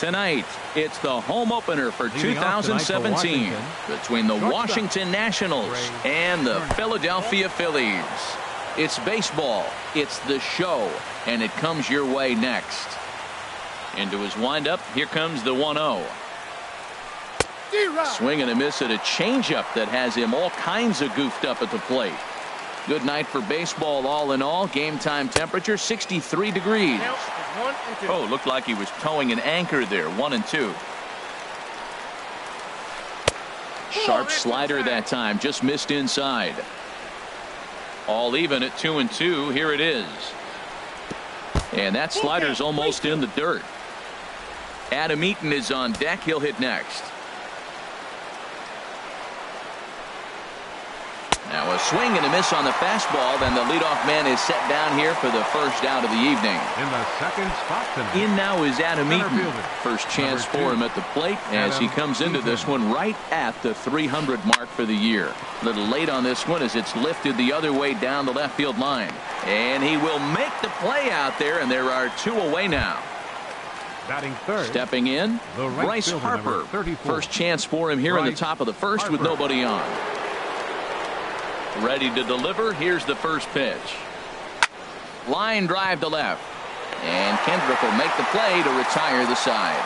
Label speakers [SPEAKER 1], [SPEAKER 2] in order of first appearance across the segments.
[SPEAKER 1] Tonight, it's the home opener for 2017 between the Washington Nationals and the Philadelphia Phillies. It's baseball, it's the show, and it comes your way next. Into his windup, here comes the 1-0. Swing and a miss at a changeup that has him all kinds of goofed up at the plate. Good night for baseball all in all. Game time temperature 63 degrees. Oh, looked like he was towing an anchor there. 1-2. Sharp slider that time, just missed inside. All even at 2-2. Here it is. And that slider's almost in the dirt. Adam Eaton is on deck. He'll hit next. Now a swing and a miss on the fastball. Then the leadoff man is set down here for the first out of the evening.
[SPEAKER 2] In the second spot tonight.
[SPEAKER 1] In now is Adam Eaton. First chance for him at the plate as he comes into this one right at the 300 mark for the year. A little late on this one as it's lifted the other way down the left field line. And he will make the play out there, and there are two away now.
[SPEAKER 2] Batting third.
[SPEAKER 1] Stepping in, Bryce Harper. First chance for him here in the top of the first with nobody on. Ready to deliver. Here's the first pitch. Line drive to left. And Kendrick will make the play to retire the side.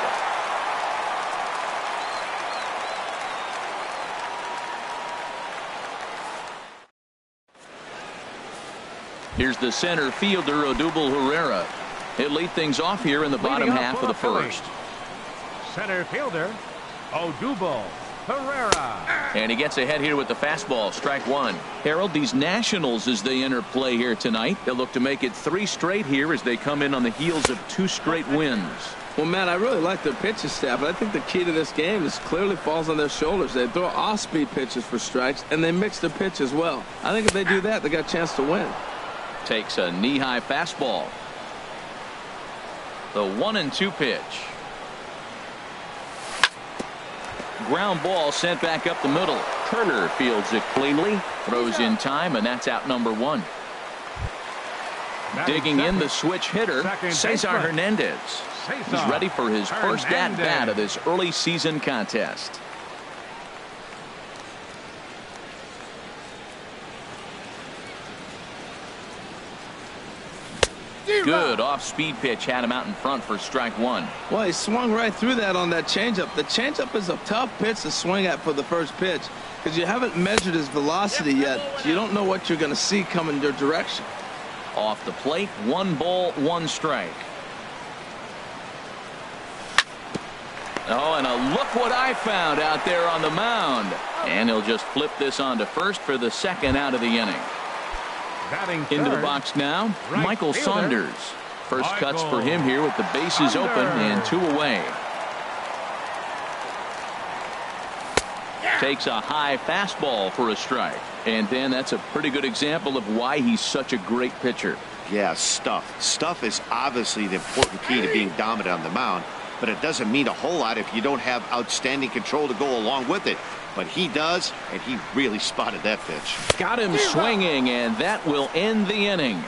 [SPEAKER 1] Here's the center fielder, Odubel Herrera. He'll lead things off here in the bottom half of the first.
[SPEAKER 2] Center fielder, Odubel Herrera.
[SPEAKER 1] And he gets ahead here with the fastball. Strike one. Harold, these Nationals, as they enter play here tonight, they'll look to make it 3 straight here as they come in on the heels of 2 straight wins.
[SPEAKER 3] Well, Matt, I really like their pitching staff, but I think the key to this game is clearly falls on their shoulders. They throw off-speed pitches for strikes, and they mix the pitch as well. I think if they do that, they got a chance to win.
[SPEAKER 1] Takes a knee-high fastball. The 1-2 pitch. Ground ball sent back up the middle. Turner fields it cleanly, throws in time, and that's out number 1. Digging in the switch hitter, Cesar Hernandez. He's ready for his first at-bat of this early season contest. Good off-speed pitch had him out in front for strike one.
[SPEAKER 3] Well, he swung right through that on that changeup. The changeup is a tough pitch to swing at for the first pitch because you haven't measured his velocity yet. So you don't know what you're going to see coming your direction.
[SPEAKER 1] Off the plate, 1 ball, 1 strike. Oh, and look what I found out there on the mound. And he'll just flip this on to first for the second out of the inning. Into the box now, Michael Saunders. First cuts for him here with the bases open and 2 away. Takes a high fastball for a strike. And then that's a pretty good example of why he's such a great pitcher.
[SPEAKER 4] Yeah, stuff. Stuff is obviously the important key to being dominant on the mound, but it doesn't mean a whole lot if you don't have outstanding control to go along with it. But he does, and he really spotted that pitch.
[SPEAKER 1] Got him swinging, and that will end the inning.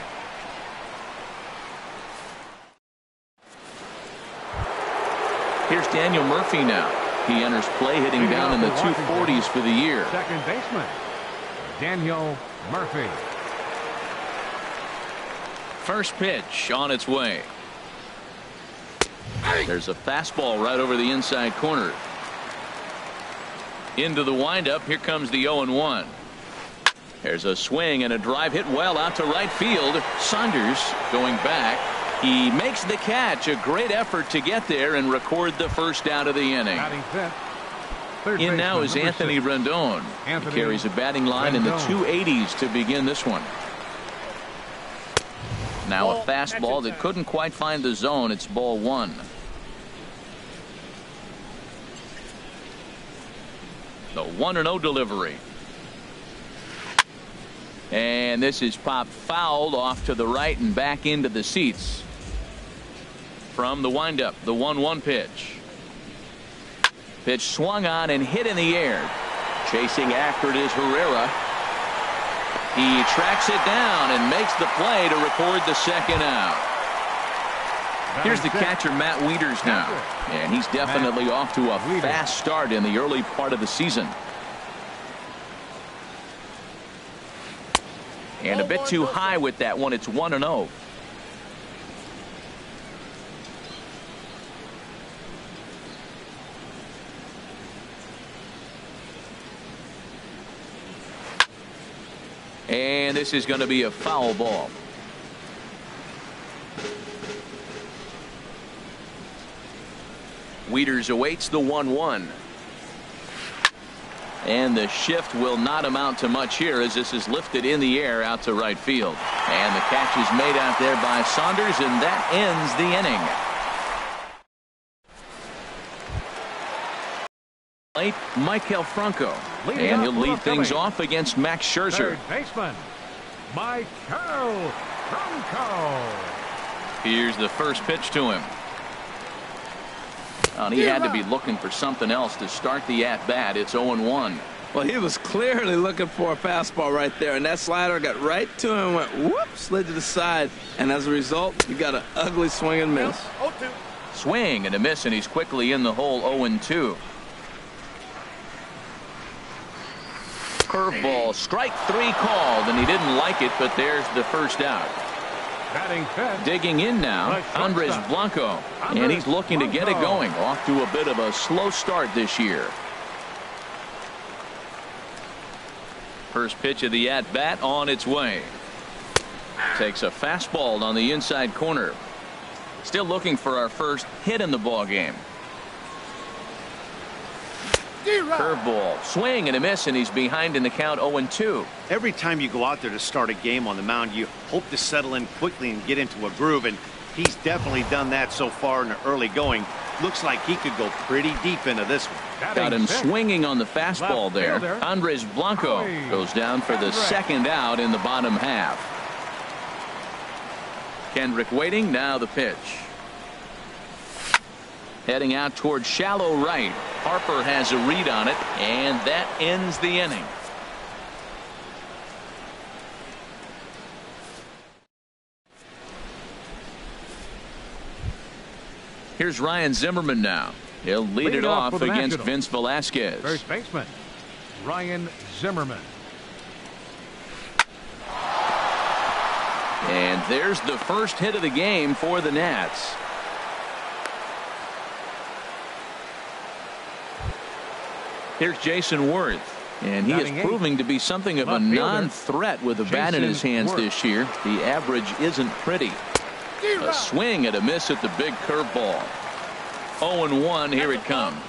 [SPEAKER 1] Here's Daniel Murphy now. He enters play hitting down in the 240s for the year.
[SPEAKER 2] Second baseman, Daniel Murphy.
[SPEAKER 1] First pitch on its way. There's a fastball right over the inside corner. Into the windup. Here comes the 0-1. There's a swing and a drive hit well out to right field. Saunders going back. He makes the catch. A great effort to get there and record the first out of the inning. In now is Anthony Rendon. He carries a batting line in the 280s to begin this one. Now a fastball that couldn't quite find the zone. It's ball 1. The 1-0 delivery. And this is popped fouled off to the right and back into the seats. From the windup, the 1-1 pitch. Pitch swung on and hit in the air. Chasing after it is Herrera. He tracks it down and makes the play to record the second out. Here's the catcher, Matt Wieters now. And he's definitely off to a fast start in the early part of the season. And a bit too high with that one. It's 1-0. And this is going to be a foul ball. Wieters awaits the 1-1. And the shift will not amount to much here as this is lifted in the air out to right field. And the catch is made out there by Saunders, and that ends the inning. Late Maikel Franco. And he'll lead things off against Max Scherzer.
[SPEAKER 2] Third baseman, Maikel Franco.
[SPEAKER 1] Here's the first pitch to him. And he had to be looking for something else to start the at-bat. It's 0-1.
[SPEAKER 3] Well, he was clearly looking for a fastball right there, and that slider got right to him and went whoop, slid to the side, and as a result, you got an ugly swing and miss.
[SPEAKER 1] Swing and a miss, and he's quickly in the hole. 0-2. Curveball, strike 3 called, and he didn't like it, but there's the first out. Digging in now, Andres Blanco, and he's looking to get it going. Off to a bit of a slow start this year. First pitch of the at-bat on its way. Takes a fastball on the inside corner. Still looking for our first hit in the ball game. Curveball, swing and a miss, and he's behind in the count. 0-2.
[SPEAKER 4] Every time you go out there to start a game on the mound, you hope to settle in quickly and get into a groove, and he's definitely done that so far in the early going. Looks like he could go pretty deep into this one.
[SPEAKER 1] Got him swinging on the fastball there. Andres Blanco goes down for the second out in the bottom half. Kendrick waiting. Now the pitch. Heading out towards shallow right. Harper has a read on it, and that ends the inning. Here's Ryan Zimmerman now. He'll lead it off against Vince Velasquez.
[SPEAKER 2] First baseman, Ryan Zimmerman.
[SPEAKER 1] And there's the first hit of the game for the Nats. Here's Jason Worth, and he is proving to be something of a non-threat with a bat in his hands this year. The average isn't pretty. A swing and a miss at the big curveball. 0-1, here it comes.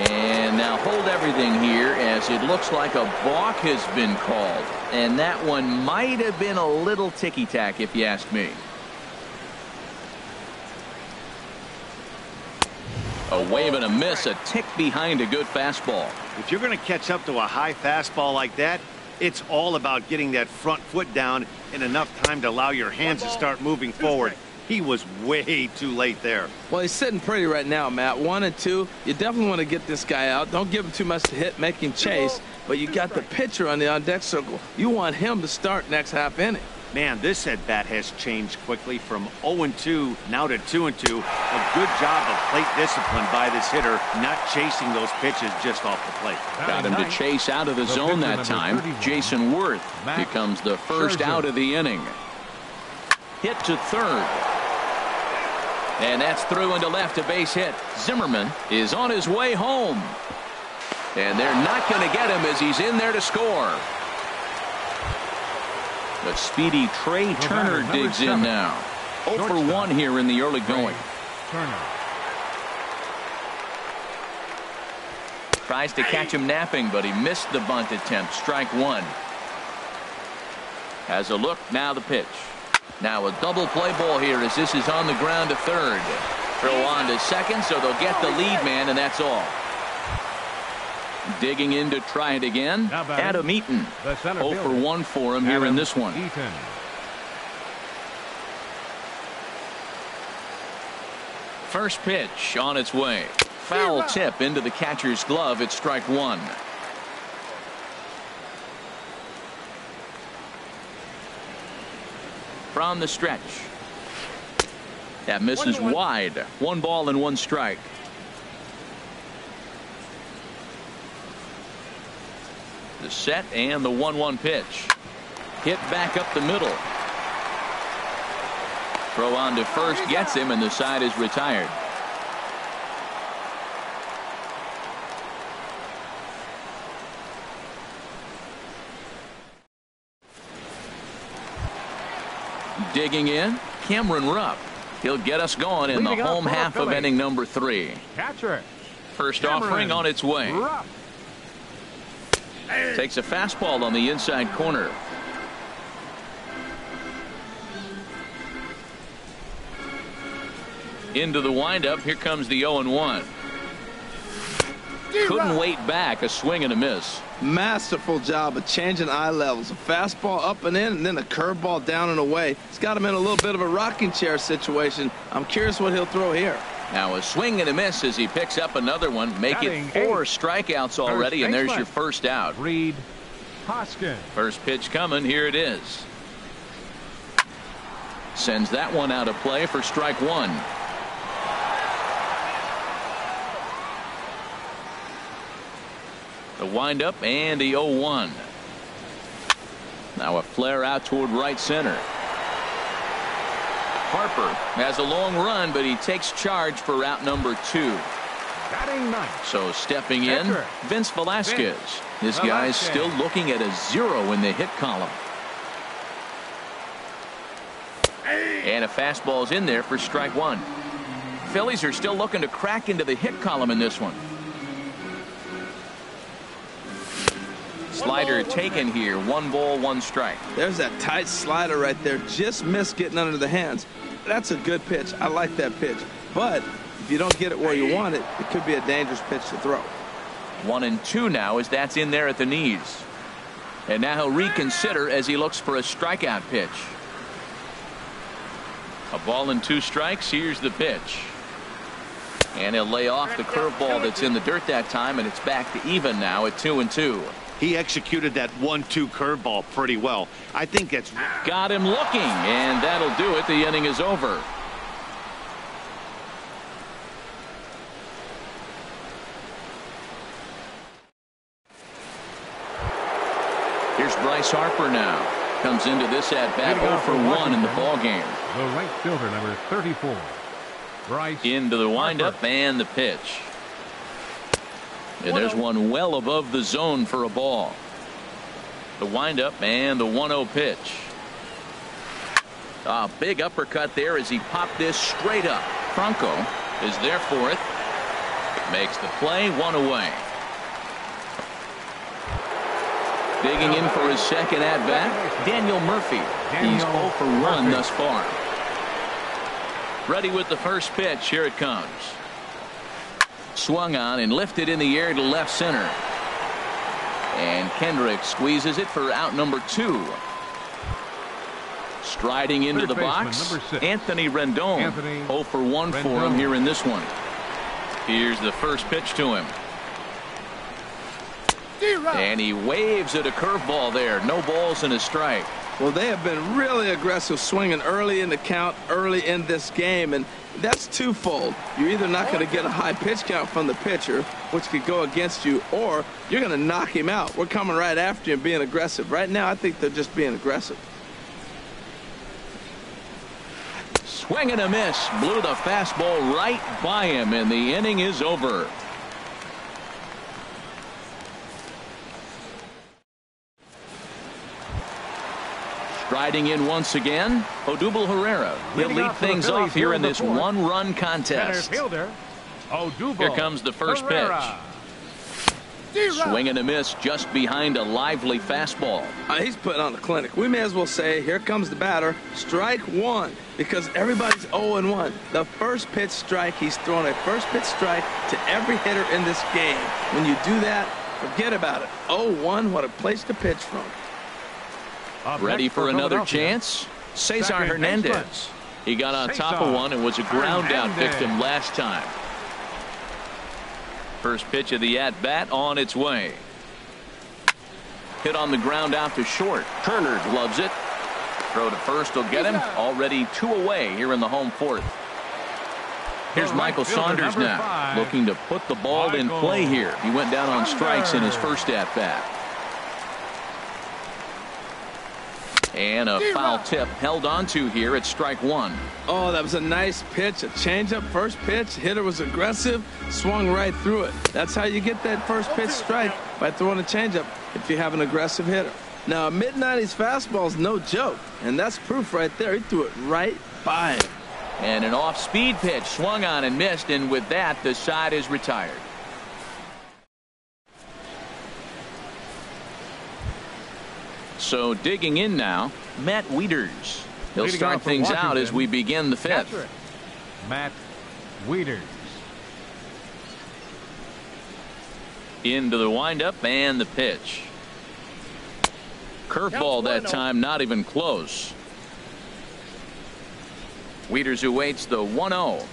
[SPEAKER 1] And now hold everything here as it looks like a balk has been called. And that one might have been a little ticky-tack if you ask me. A wave and a miss, a tick behind a good fastball.
[SPEAKER 4] If you're going to catch up to a high fastball like that, it's all about getting that front foot down in enough time to allow your hands to start moving forward. He was way too late there.
[SPEAKER 3] Well, he's sitting pretty right now, Matt. 1-2. You definitely want to get this guy out. Don't give him too much to hit, make him chase. But you got the pitcher on the on-deck circle. You want him to start next half inning.
[SPEAKER 4] Man, this at-bat has changed quickly from 0-2 now to 2-2. A good job of plate discipline by this hitter, not chasing those pitches just off the plate.
[SPEAKER 1] Got him to chase out of the zone that time. Jason Worth becomes the first out of the inning. Hit to third. And that's through into left, a base hit. Zimmerman is on his way home. And they're not going to get him as he's in there to score. The speedy Trey Turner digs in now. 0 for 1 here in the early going. Tries to catch him napping, but he missed the bunt attempt. Strike 1. Has a look. Now the pitch. Now a double play ball here as this is on the ground to third. Throw on to second, so they'll get the lead man, and that's all. Digging in to try it again. Adam Eaton. 0 for 1 for him here in this one. First pitch on its way. Foul tip into the catcher's glove. It's strike 1. From the stretch. That misses wide. 1 ball and 1 strike. The set and the 1-1 pitch. Hit back up the middle. Throw on to first gets him, and the side is retired. Digging in, Cameron Rupp. He'll get us going in the home half of inning number 3.
[SPEAKER 2] Catcher.
[SPEAKER 1] First offering on its way.
[SPEAKER 2] Rupp.
[SPEAKER 1] Takes a fastball on the inside corner. Into the windup. Here comes the 0-1. Couldn't wait back. A swing and a miss.
[SPEAKER 3] Masterful job of changing eye levels. A fastball up and in, and then a curveball down and away. It's got him in a little bit of a rocking chair situation. I'm curious what he'll throw here.
[SPEAKER 1] Now a swing and a miss as he picks up another one. Make it 4 strikeouts already, and there's your first out.
[SPEAKER 2] Reed Hoskins.
[SPEAKER 1] First pitch coming. Here it is. Sends that one out of play for strike 1. The windup and the 0-1. Now a flare out toward right center. Harper has a long run, but he takes charge for route number 2.
[SPEAKER 2] Batting ninth.
[SPEAKER 1] So stepping in, Vince Velasquez. This guy's still looking at a 0 in the hit column. And a fastball's in there for strike 1. Phillies are still looking to crack into the hit column in this one. Slider taken here. 1 ball, 1 strike.
[SPEAKER 3] There's that tight slider right there. Just missed getting under the hands. That's a good pitch. I like that pitch. But if you don't get it where you want it, it could be a dangerous pitch to throw.
[SPEAKER 1] 1-2 now as that's in there at the knees. And now he'll reconsider as he looks for a strikeout pitch. A ball and 2 strikes. Here's the pitch. And he'll lay off the curveball that's in the dirt that time, and it's back to even now at 2-2.
[SPEAKER 4] He executed that 1-2 curveball pretty well. I think that's
[SPEAKER 1] got him looking, and that'll do it. The inning is over. Here's Bryce Harper now. Comes into this at bat 0 for 1 in the ball game.
[SPEAKER 2] The right fielder, number 34. Bryce
[SPEAKER 1] into the windup
[SPEAKER 2] Harper.
[SPEAKER 1] And the pitch. And there's one well above the zone for a ball. The windup and the 1-0 pitch. A big uppercut there as he popped this straight up. Franco is there for it. Makes the play. 1 away. Digging in for his second at bat, Daniel Murphy. He's 0 for 1 thus far. Ready with the first pitch. Here it comes. Swung on and lifted in the air to left center. And Kendrick squeezes it for out number 2. Striding into the box, Anthony Rendon. 0 for 1 for him here in this one. Here's the first pitch to him. And he waves at a curveball there. No balls and a strike.
[SPEAKER 3] Well, they have been really aggressive swinging early in the count, early in this game, and that's twofold. You're either not going to get a high pitch count from the pitcher, which could go against you, or you're going to knock him out. We're coming right after you and being aggressive. Right now, I think they're just being aggressive.
[SPEAKER 1] Swing and a miss. Blew the fastball right by him, and the inning is over. Striding in once again, Odubel Herrera. He'll lead things off here in this 1-run contest. Here comes the first pitch. Swing and a miss just behind a lively fastball.
[SPEAKER 3] He's putting on the clinic. We may as well say, here comes the batter. Strike 1, because everybody's 0-1. The first pitch strike, he's throwing a first pitch strike to every hitter in this game. When you do that, forget about it. 0-1, what a place to pitch from.
[SPEAKER 1] Ready for another chance? Cesar Hernandez. He got on top of one and was a ground out victim last time. First pitch of the at-bat on its way. Hit on the ground out to short. Turner gloves it. Throw to first will get him. Already 2 away here in the home 4th. Here's Michael Saunders now, looking to put the ball in play here. He went down on strikes in his first at-bat. And a foul tip held onto here at strike one.
[SPEAKER 3] Oh, that was a nice pitch. A changeup first pitch. Hitter was aggressive, swung right through it. That's how you get that first pitch strike, by throwing a changeup if you have an aggressive hitter. Now, a mid-90s fastball is no joke, and that's proof right there. He threw it right by him.
[SPEAKER 1] And an off-speed pitch swung on and missed, and with that, the side is retired. So digging in now, Matt Wieters. He'll start things out as we begin the fifth.
[SPEAKER 2] Matt Wieters.
[SPEAKER 1] Into the windup and the pitch. Curveball that time, not even close. Wieters awaits the 1-0.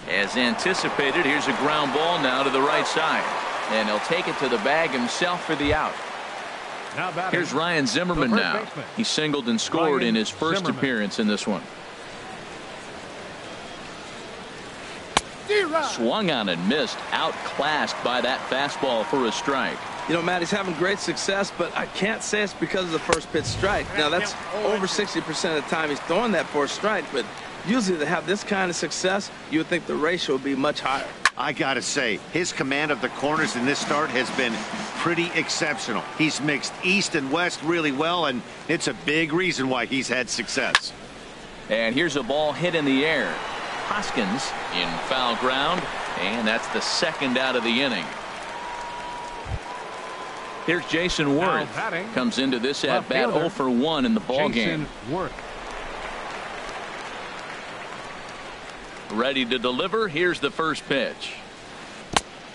[SPEAKER 1] As anticipated, here's a ground ball now to the right side. And he'll take it to the bag himself for the out. Here's Ryan Zimmerman now. He singled and scored in his first appearance in this one. Swung on and missed, outclassed by that fastball for a strike.
[SPEAKER 3] You know, Matt, he's having great success, but I can't say it's because of the first pitch strike. Now, that's over 60% of the time he's throwing that for a strike, but usually to have this kind of success, you would think the ratio would be much higher.
[SPEAKER 4] I gotta say, his command of the corners in this start has been pretty exceptional. He's mixed east and west really well, and it's a big reason why he's had success.
[SPEAKER 1] And here's a ball hit in the air. Hoskins in foul ground, and that's the second out of the inning. Here's Jason Worth. Comes into this at bat 0 for 1 in the ball game. Ready to deliver. Here's the first pitch.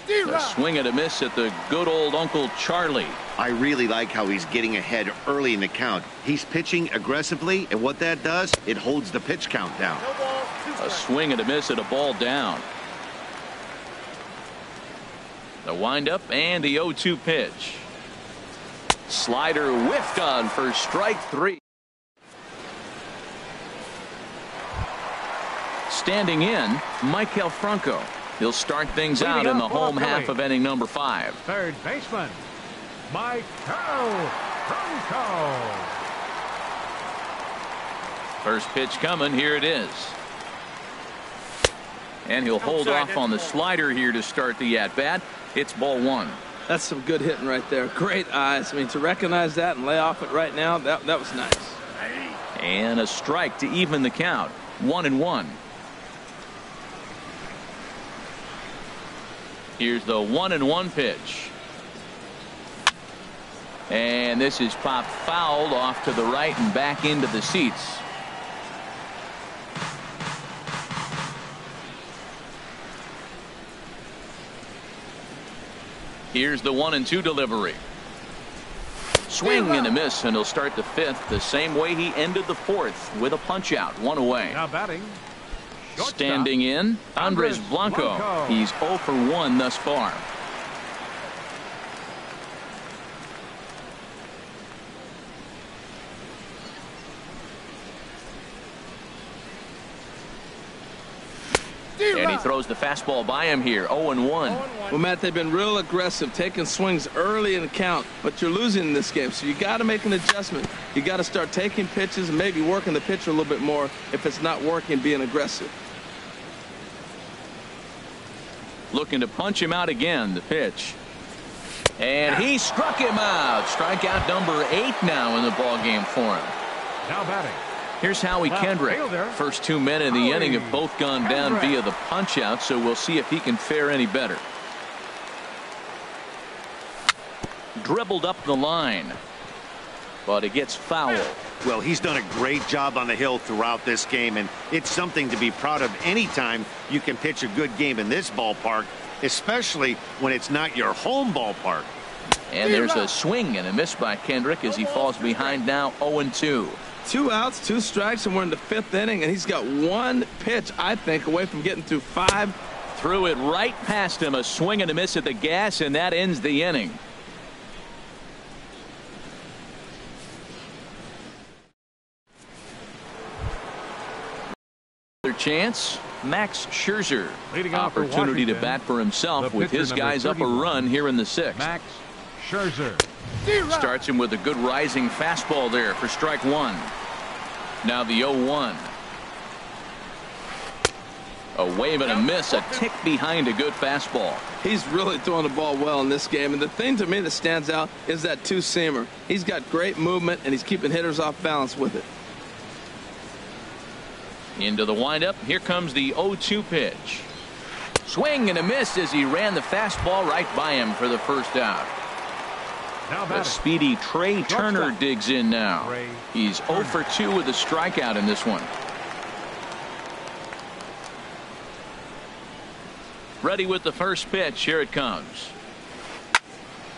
[SPEAKER 1] A swing and a miss at the good old Uncle Charlie.
[SPEAKER 4] I really like how he's getting ahead early in the count. He's pitching aggressively, and what that does, it holds the pitch count down.
[SPEAKER 1] A swing and a miss at a ball down. The windup and the 0-2 pitch. Slider whiffed on for strike 3. Standing in, Michael Franco. He'll start things out in the home half of inning number 5.
[SPEAKER 2] Third baseman, Michael Franco.
[SPEAKER 1] First pitch coming. Here it is. And he'll hold off on the slider here to start the at-bat. It's ball 1.
[SPEAKER 3] That's some good hitting right there. Great eyes. I mean, to recognize that and lay off it right now, that was nice.
[SPEAKER 1] And a strike to even the count. 1-1. Here's the 1-1 pitch. And this is popped fouled off to the right and back into the seats. Here's the 1-2 delivery. Swing and a miss, and he'll start the 5th the same way he ended the 4th with a punch out. 1 away.
[SPEAKER 2] Now batting.
[SPEAKER 1] Standing in, Andres Blanco. He's 0 for 1 thus far. And he throws the fastball by him here. 0-1.
[SPEAKER 3] Well, Matt, they've been real aggressive, taking swings early in the count, but you're losing in this game, so you got to make an adjustment. You got to start taking pitches and maybe working the pitcher a little bit more if it's not working, being aggressive.
[SPEAKER 1] Looking to punch him out again. The pitch. And he struck him out. Strikeout number 8 now in the ball game for him.
[SPEAKER 2] Now batting.
[SPEAKER 1] Here's Howie Kendrick. First 2 men in the inning have both gone down via the punch out, so we'll see if he can fare any better. Dribbled up the line, but it gets foul.
[SPEAKER 4] Well, he's done a great job on the hill throughout this game, and it's something to be proud of anytime you can pitch a good game in this ballpark, especially when it's not your home ballpark.
[SPEAKER 1] And there's a swing and a miss by Kendrick as he falls behind now 0-2.
[SPEAKER 3] 2 outs, 2 strikes, and we're in the 5th inning, and he's got 1 pitch, I think, away from getting through 5.
[SPEAKER 1] Threw it right past him. A swing and a miss at the gas, and that ends the inning. chance. Max Scherzer.
[SPEAKER 2] Leading off for
[SPEAKER 1] Opportunity to
[SPEAKER 2] Washington,
[SPEAKER 1] bat for himself
[SPEAKER 2] the
[SPEAKER 1] with his
[SPEAKER 2] pitcher, number
[SPEAKER 1] guys up a
[SPEAKER 2] 31,
[SPEAKER 1] run here in the 6th.
[SPEAKER 2] Max Scherzer.
[SPEAKER 1] Starts him with a good rising fastball there for strike one. Now the 0-1. A wave and a miss, a tick behind a good fastball.
[SPEAKER 3] He's really throwing the ball well in this game, and the thing to me that stands out is that two-seamer. He's got great movement, and he's keeping hitters off balance with it.
[SPEAKER 1] Into the windup. Here comes the 0-2 pitch. Swing and a miss as he ran the fastball right by him for the first out. The speedy Trey Turner digs in now. He's 0 for 2 with a strikeout in this one. Ready with the first pitch. Here it comes.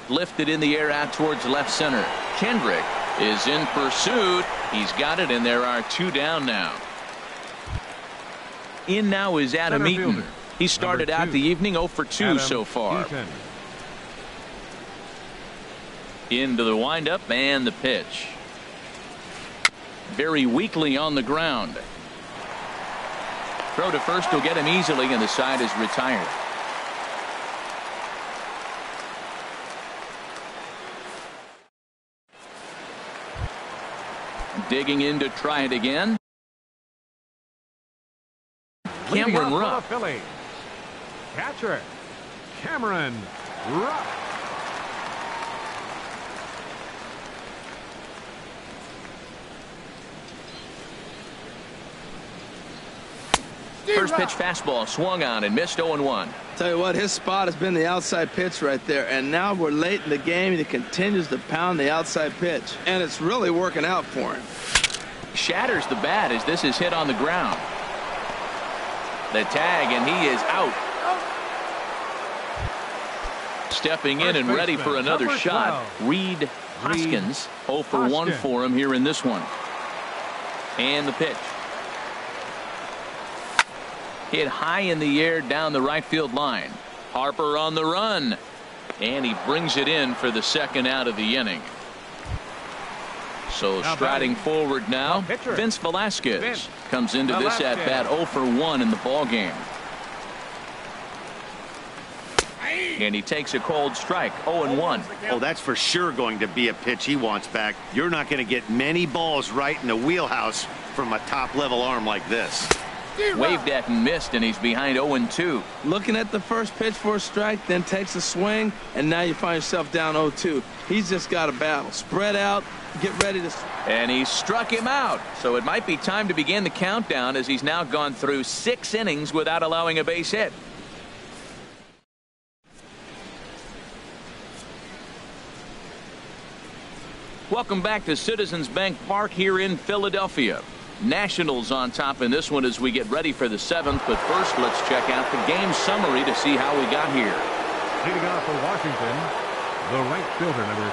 [SPEAKER 1] Lifted in the air out towards left center. Kendrick is in pursuit. He's got it, and there are 2 down now. In now is Adam Eaton. He started out the evening 0 for 2 so far. Into the windup and the pitch. Very weakly on the ground. Throw to first will get him easily, and the side is retired. Digging in to try it again. Cameron Rupp.
[SPEAKER 2] Phillies. Catcher Cameron Rupp.
[SPEAKER 1] First pitch fastball swung on and missed. 0-1.
[SPEAKER 3] Tell you what, his spot has been the outside pitch right there, and now we're late in the game and he continues to pound the outside pitch, and it's really working out for him.
[SPEAKER 1] Shatters the bat as this is hit on the ground. The tag, and he is out. Stepping in and ready for another shot. Reed Hoskins. 0 for 1 for him here in this one. And the pitch. Hit high in the air down the right field line. Harper on the run, and he brings it in for the second out of the inning. So striding forward now, Vince Velasquez comes into this at bat 0 for 1 in the ball game. And he takes a cold strike. 0-1.
[SPEAKER 4] Oh, that's for sure going to be a pitch he wants back. You're not going to get many balls right in the wheelhouse from a top level arm like this.
[SPEAKER 1] Waved at and missed, and he's behind 0-2.
[SPEAKER 3] Looking at the first pitch for a strike, then takes a swing, and now you find yourself down 0-2. He's just got a battle. Spread out, get ready to.
[SPEAKER 1] And he struck him out. So it might be time to begin the countdown, as he's now gone through 6 innings without allowing a base hit. Welcome back to Citizens Bank Park here in Philadelphia. Nationals on top in this one as we get ready for the 7th. But first, let's check out the game summary to see how we got here.
[SPEAKER 2] Leading off for Washington, the right fielder, number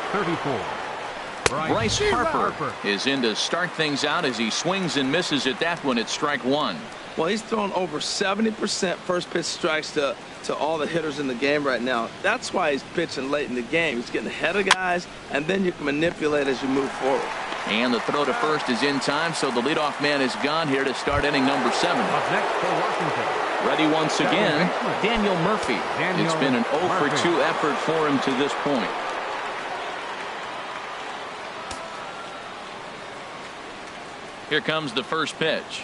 [SPEAKER 2] 34.
[SPEAKER 1] Bryce Harper is in to start things out as he swings and misses at that one at strike 1.
[SPEAKER 3] Well, he's thrown over 70% first pitch strikes to all the hitters in the game right now. That's why he's pitching late in the game. He's getting ahead of guys, and then you can manipulate as you move forward.
[SPEAKER 1] And the throw to first is in time, so the leadoff man is gone here to start inning number 7.
[SPEAKER 2] Up next for Washington.
[SPEAKER 1] Ready once again, Daniel Murphy. It's been an 0 for 2 effort for him to this point. Here comes the first pitch.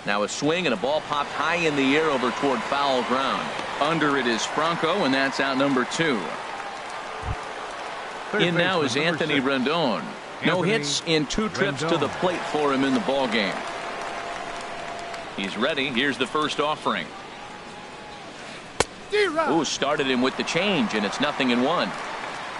[SPEAKER 1] Now a swing and a ball popped high in the air over toward foul ground. Under it is Franco, and that's out number 2. In now is Anthony Rendon. No hits in 2 trips to the plate for him in the ball game. He's ready. Here's the first offering. Ooh, started him with the change, and it's 0-1.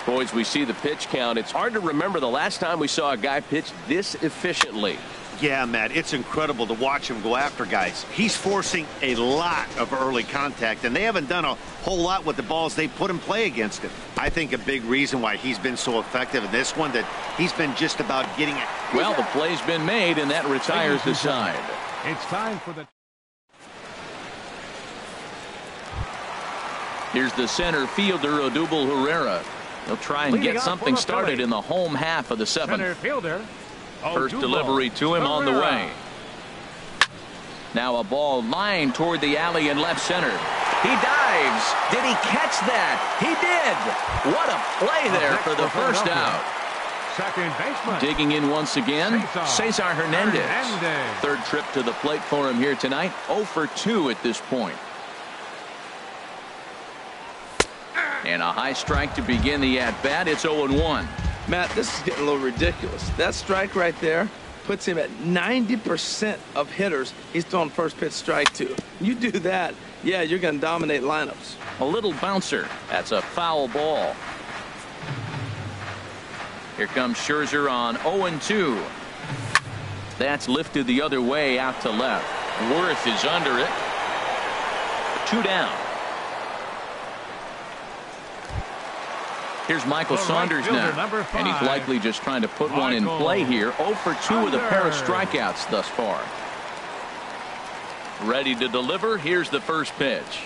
[SPEAKER 1] Boys, we see the pitch count. It's hard to remember the last time we saw a guy pitch this efficiently.
[SPEAKER 4] Yeah, Matt, it's incredible to watch him go after guys. He's forcing a lot of early contact, and they haven't done a whole lot with the balls they put in play against him. I think a big reason why he's been so effective in this one, that he's been just about getting it.
[SPEAKER 1] Well, the play's been made, and that retires the side.
[SPEAKER 2] It's time for the.
[SPEAKER 1] Here's the center fielder, Odubel Herrera. He'll try and get something started in the home half of the 7th.
[SPEAKER 2] Center fielder.
[SPEAKER 1] First delivery to him on the way. Now a ball lined toward the alley in left center. He dives. Did he catch that? He did. What a play there for the first out.
[SPEAKER 2] Second baseman.
[SPEAKER 1] Digging in once again, Cesar Hernandez. Third trip to the plate for him here tonight. 0 for 2 at this point. And a high strike to begin the at-bat. It's 0-1.
[SPEAKER 3] Matt, this is getting a little ridiculous. That strike right there puts him at 90% of hitters he's throwing first pitch strike to. You do that, yeah, you're going to dominate lineups.
[SPEAKER 1] A little bouncer. That's a foul ball. Here comes Scherzer on 0-2. That's lifted the other way out to left. Worth is under it. 2 down. Here's Michael Saunders now, and he's likely just trying to put one in play here. 0 for 2 with a pair of strikeouts thus far. Ready to deliver. Here's the first pitch.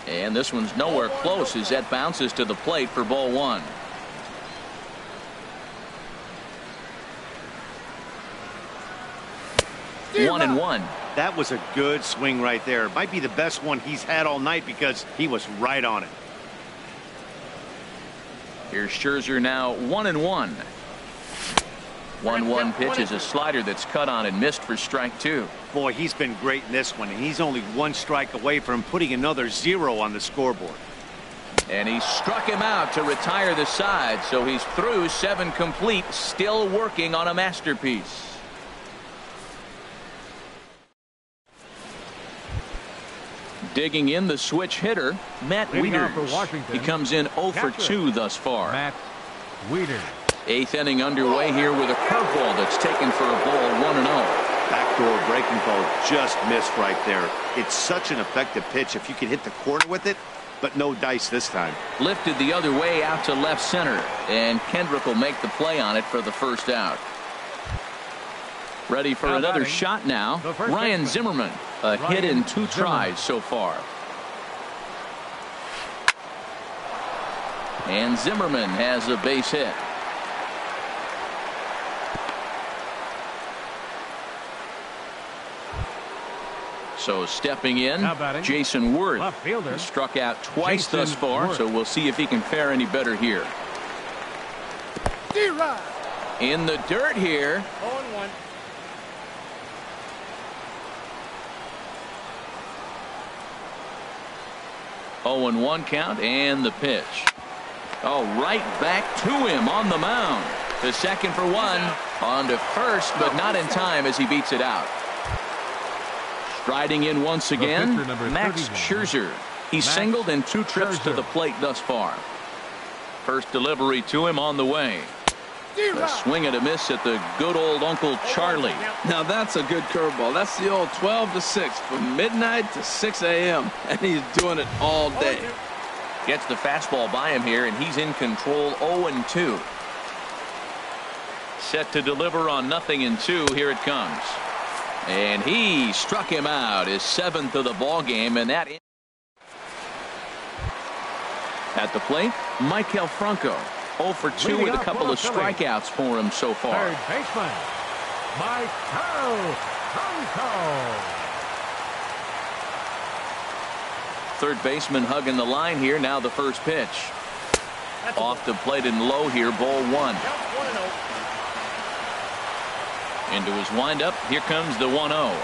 [SPEAKER 1] And this one's nowhere close as that bounces to the plate for ball 1. One and one.
[SPEAKER 4] That was a good swing right there. Might be the best one he's had all night because he was right on it.
[SPEAKER 1] Here's Scherzer now 1-1. 1-1 pitch is a slider that's cut on and missed for strike 2.
[SPEAKER 4] Boy, he's been great in this one, and he's only 1 strike away from putting another 0 on the scoreboard.
[SPEAKER 1] And he struck him out to retire the side, so he's through 7 complete, still working on a masterpiece. Digging in the switch hitter, Matt Wieters. He comes in 0 for 2 thus far.
[SPEAKER 2] Matt Wieters.
[SPEAKER 1] 8th inning underway here with a curveball that's taken for a ball 1-0.
[SPEAKER 4] Backdoor breaking ball just missed right there. It's such an effective pitch if you can hit the corner with it, but no dice this time. Lifted the other way out to left center, and Kendrick will make the play on it for the first out. Ready for another shot now. Ryan Zimmerman, a hit in 2 tries so far. And Zimmerman has a base hit. So stepping in, Jason Worth struck out twice thus far, so we'll see if he can fare any better here. In the dirt here.
[SPEAKER 3] 0-1.
[SPEAKER 1] 0-1 count and the pitch. Oh, right back to him on the mound. To second for 1. On to first, but not in time as he beats it out. Striding in once again, Max Scherzer. He's singled in 2 trips to the plate thus far. First delivery to him on the way. A swing and a miss at the good old Uncle Charlie.
[SPEAKER 3] Now that's a good curveball. That's the old 12 to 6 from midnight to 6 a.m. and he's doing it all day.
[SPEAKER 1] Gets the fastball by him here, and he's in control. 0-2. Set to deliver on 0-2. Here it comes, and he struck him out. His 7th of the ball game, and that at the plate, Maikel Franco. 0 for 2 with a couple of strikeouts for him so far.
[SPEAKER 2] Third baseman, Maikel Franco.
[SPEAKER 1] Third baseman hugging the line here. Now the first pitch. Off the plate and low here. Ball 1. Into his windup. Here comes the 1-0.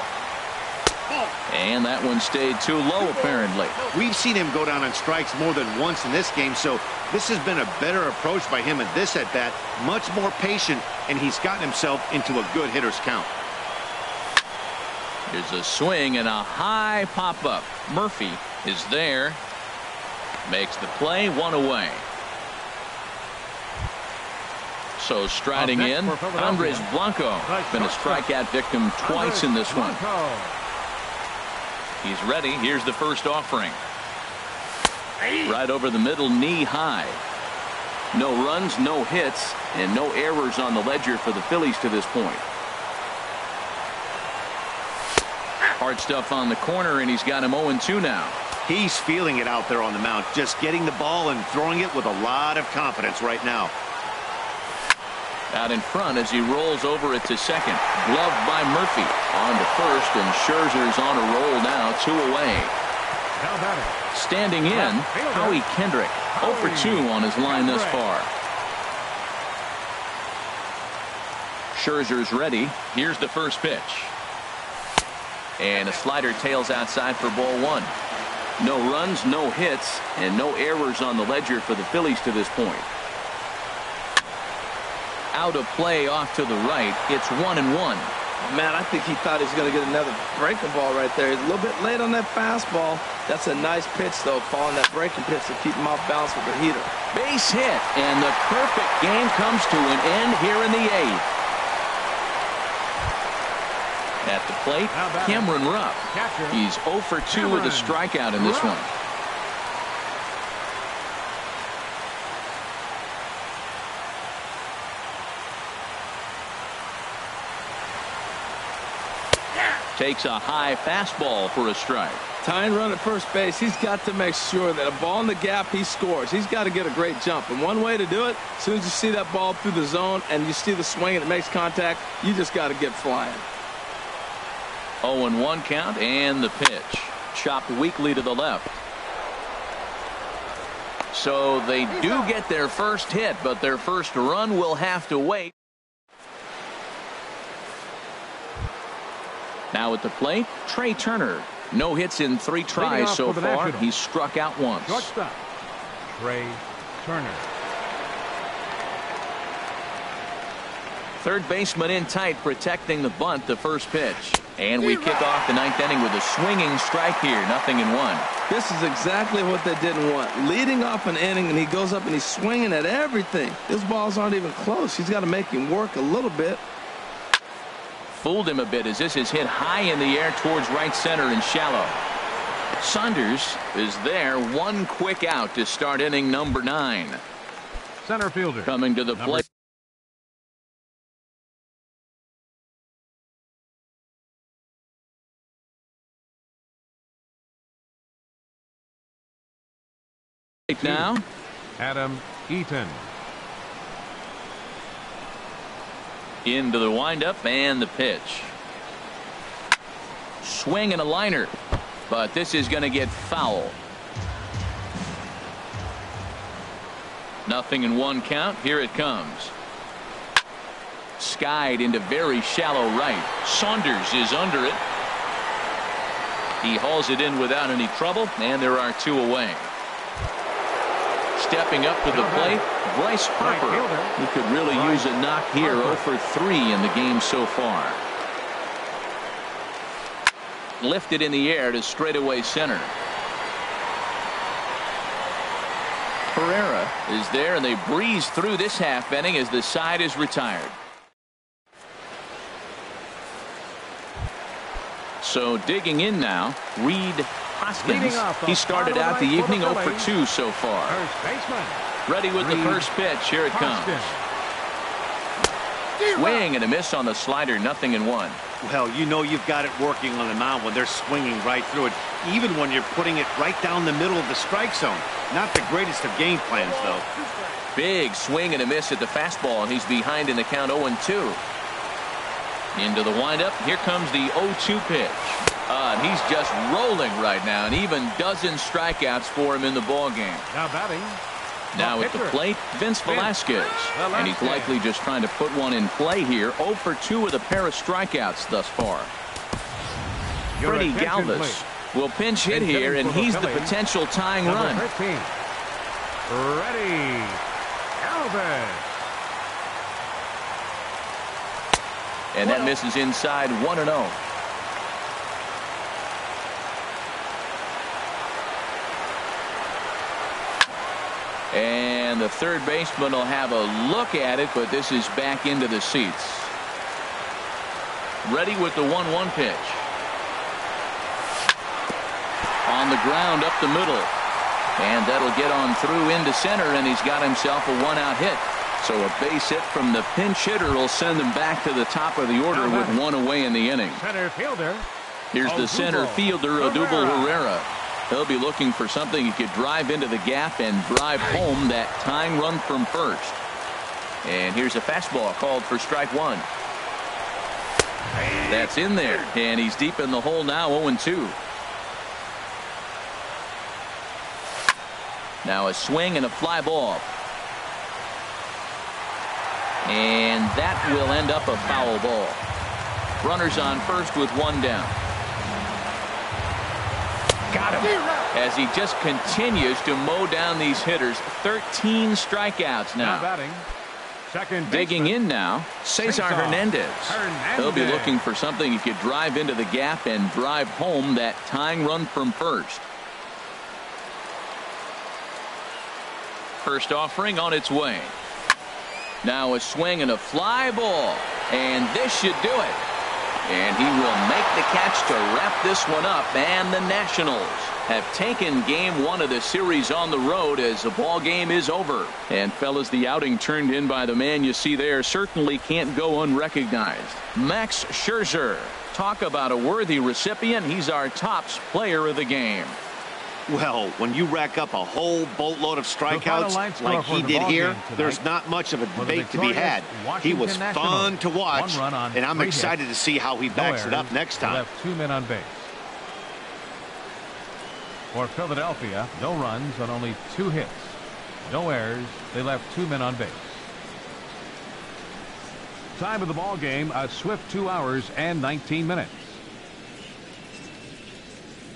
[SPEAKER 1] And that one stayed too low apparently.
[SPEAKER 4] We've seen him go down on strikes more than once in this game, so this has been a better approach by him at this at bat. Much more patient, and he's gotten himself into a good hitter's count.
[SPEAKER 1] There's a swing and a high pop-up. Murphy is there. Makes the play. 1 away. So striding in, Andres Blanco. Been a strikeout victim twice in this one. He's ready. Here's the first offering. Right over the middle, knee high. No runs, no hits, and no errors on the ledger for the Phillies to this point. Hard stuff on the corner, and he's got him 0-2 now.
[SPEAKER 4] He's feeling it out there on the mound, just getting the ball and throwing it with a lot of confidence right now.
[SPEAKER 1] Out in front as he rolls over it to second. Gloved by Murphy. On to first, and Scherzer's on a roll now, 2 away.
[SPEAKER 2] Now batting.
[SPEAKER 1] Standing in, Howie Kendrick. 0 for 2 on his line thus far. Scherzer's ready. Here's the first pitch. And a slider tails outside for ball 1. No runs, no hits, and no errors on the ledger for the Phillies to this point. Out of play off to the right. It's 1-1.
[SPEAKER 3] Man, I think he thought he was going to get another breaking ball right there. He's a little bit late on that fastball. That's a nice pitch, though, following that breaking pitch to keep him off balance with the heater.
[SPEAKER 1] Base hit, and the perfect game comes to an end here in the 8th. At the plate, Cameron Rupp. He's 0 for 2 with a strikeout in this one. Takes a high fastball for a strike.
[SPEAKER 3] Tying run at first base. He's got to make sure that a ball in the gap, he scores. He's got to get a great jump. And one way to do it, as soon as you see that ball through the zone and you see the swing and it makes contact, you just got to get flying.
[SPEAKER 1] 0-1 count, and the pitch. Chopped weakly to the left. So they do get their first hit, but their first run will have to wait. Now at the plate, Trey Turner. No hits in 3 tries so far. He's struck out once.
[SPEAKER 2] Shortstop, Trey Turner.
[SPEAKER 1] Third baseman in tight, protecting the bunt, the first pitch. And we kick off the 9th inning with a swinging strike here. 0-1.
[SPEAKER 3] This is exactly what they didn't want. Leading off an inning, and he goes up and he's swinging at everything. His balls aren't even close. He's got to make him work a little bit.
[SPEAKER 1] Fooled him a bit as this is hit high in the air towards right center and shallow. Saunders is there. One quick out to start inning number 9.
[SPEAKER 2] Center fielder
[SPEAKER 1] coming to the plate. Now,
[SPEAKER 2] Adam Eaton.
[SPEAKER 1] Into the windup and the pitch. Swing and a liner, but this is going to get foul. 0-1 count. Here it comes. Skied into very shallow right. Saunders is under it. He hauls it in without any trouble, and there are 2 away. Stepping up to the plate, Bryce Harper. He could really use a knock here. 0 for 3 in the game so far. Lifted in the air to straightaway center. Pereira is there, and they breeze through this half inning as the side is retired. So digging in now, Reed Hoskins. He started out the evening 0 for 2 so far. Ready with the first pitch. Here it comes. Swing and a miss on the slider. 0-1.
[SPEAKER 4] Well, you know you've got it working on the mound when they're swinging right through it, even when you're putting it right down the middle of the strike zone. Not the greatest of game plans, though.
[SPEAKER 1] Big swing and a miss at the fastball, and he's behind in the count. 0-2. Into the windup. Here comes the 0-2 pitch. He's just rolling right now, and even dozen strikeouts for him in the ball game.
[SPEAKER 2] Now batting.
[SPEAKER 1] Now at the plate, Vince Velasquez. And he's likely just trying to put one in play here. 0 for 2 with a pair of strikeouts thus far. Freddie Galvis will pinch hit here, and he's the potential tying run.
[SPEAKER 2] Ready. Galvis.
[SPEAKER 1] And that misses inside. 1-0. And the third baseman will have a look at it, but this is back into the seats. Ready with the 1-1 pitch. On the ground up the middle. And that'll get on through into center, and he's got himself a 1-out hit. So a base hit from the pinch hitter will send him back to the top of the order with 1 away in the inning.
[SPEAKER 2] Center fielder.
[SPEAKER 1] Here's the center fielder, Odubel Herrera. He'll be looking for something he could drive into the gap and drive home that tying run from first. And here's a fastball called for strike one. That's in there, and he's deep in the hole now, 0-2. Now a swing and a fly ball. And that will end up a foul ball. Runners on first with one down. Got him. As he just continues to mow down these hitters. 13 strikeouts now.
[SPEAKER 2] Batting. Second
[SPEAKER 1] Digging in now, Cesar Hernandez. He'll be looking for something he could drive into the gap and drive home that tying run from first. First offering on its way. Now a swing and a fly ball. And this should do it. And he will make the catch to wrap this one up. And the Nationals have taken game one of the series on the road as the ball game is over. And fellas, the outing turned in by the man you see there certainly can't go unrecognized. Max Scherzer. Talk about a worthy recipient. He's our top player of the game.
[SPEAKER 4] Well, when you rack up a whole boatload of strikeouts like he did here, there's not much of a debate to be had. He was fun to watch, and I'm excited to see how he backs it up next time.
[SPEAKER 2] Left 2 men on base. For Philadelphia, no runs on only 2 hits. No errors. They left 2 men on base. Time of the ball game, a swift 2 hours and 19 minutes.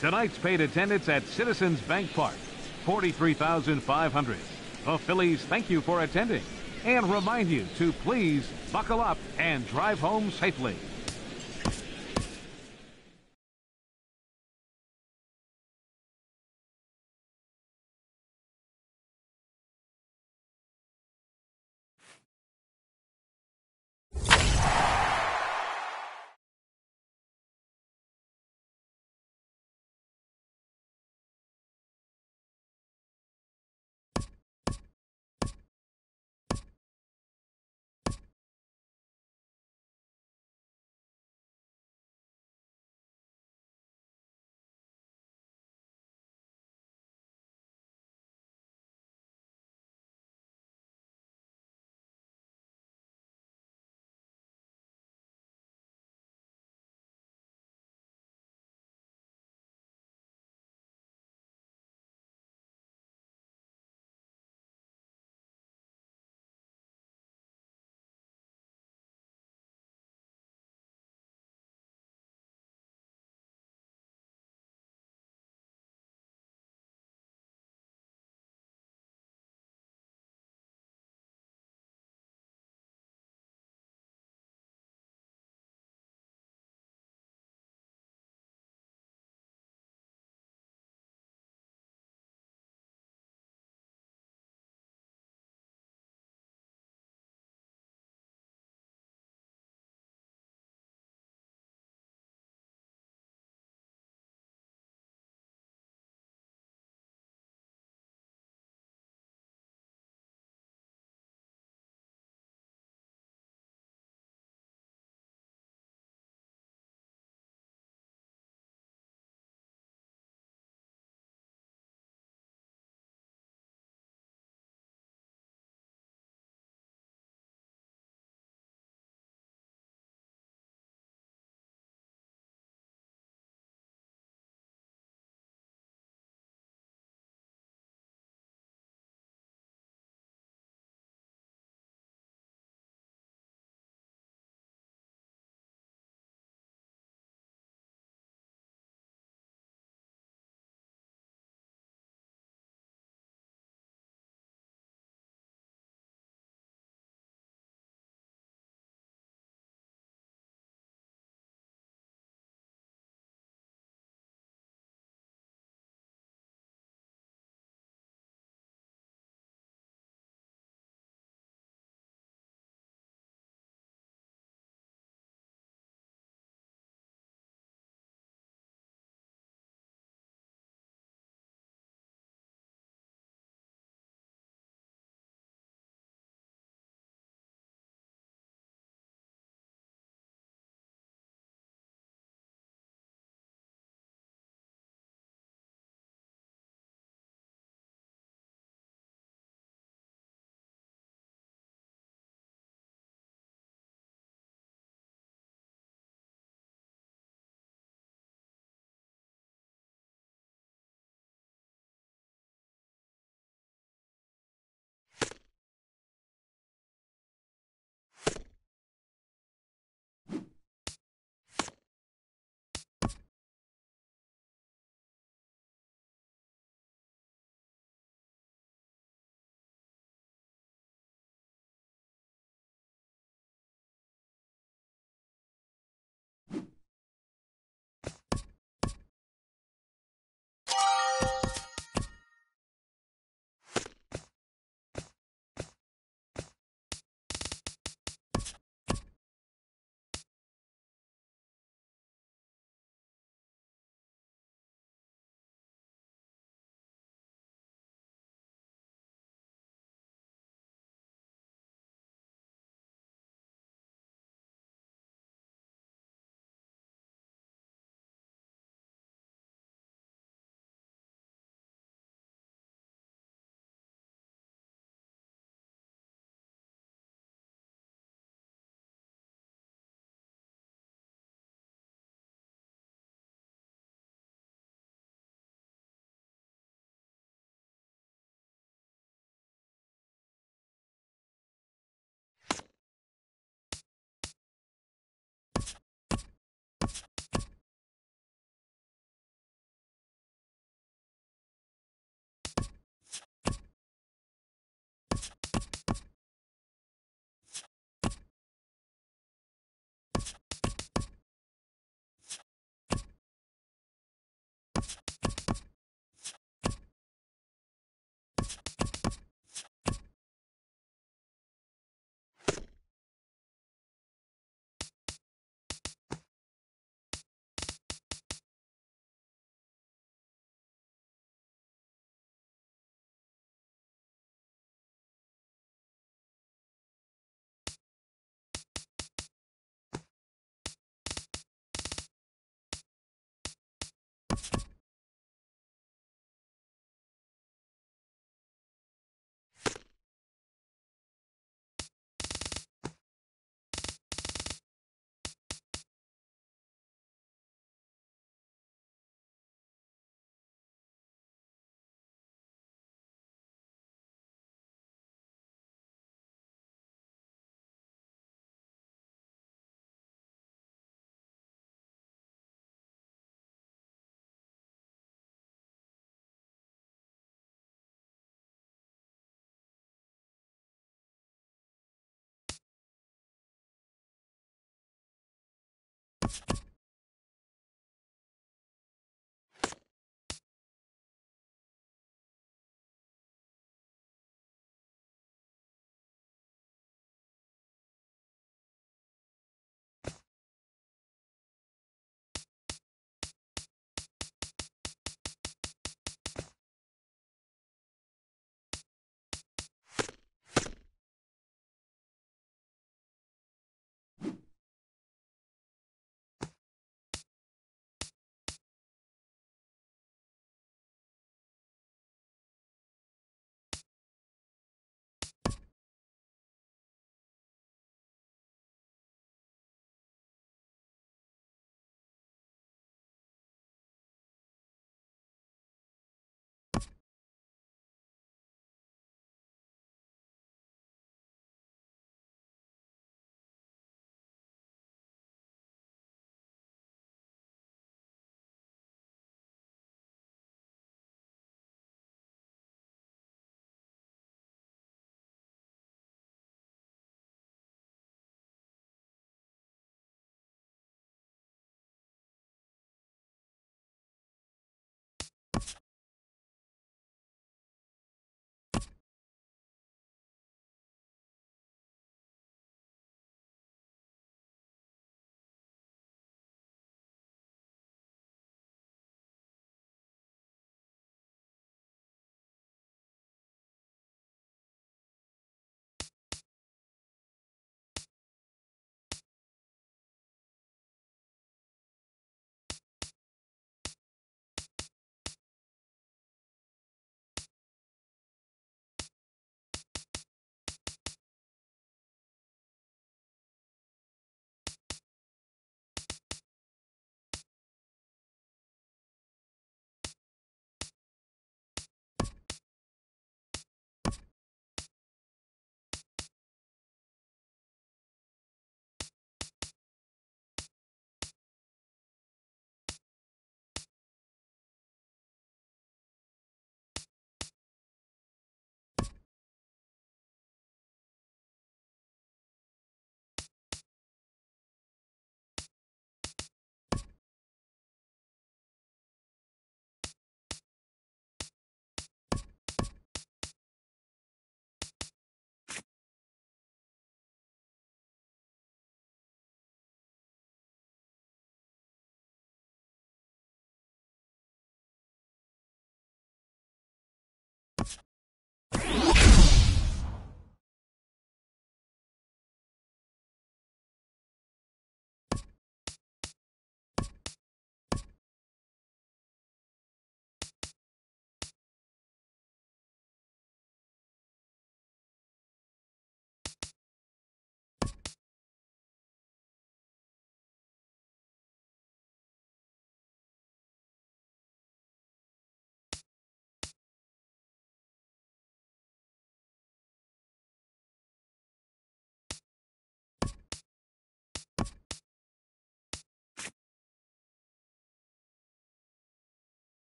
[SPEAKER 2] Tonight's paid attendance at Citizens Bank Park, 43,500. The Phillies thank you for attending and remind you to please buckle up and drive home safely.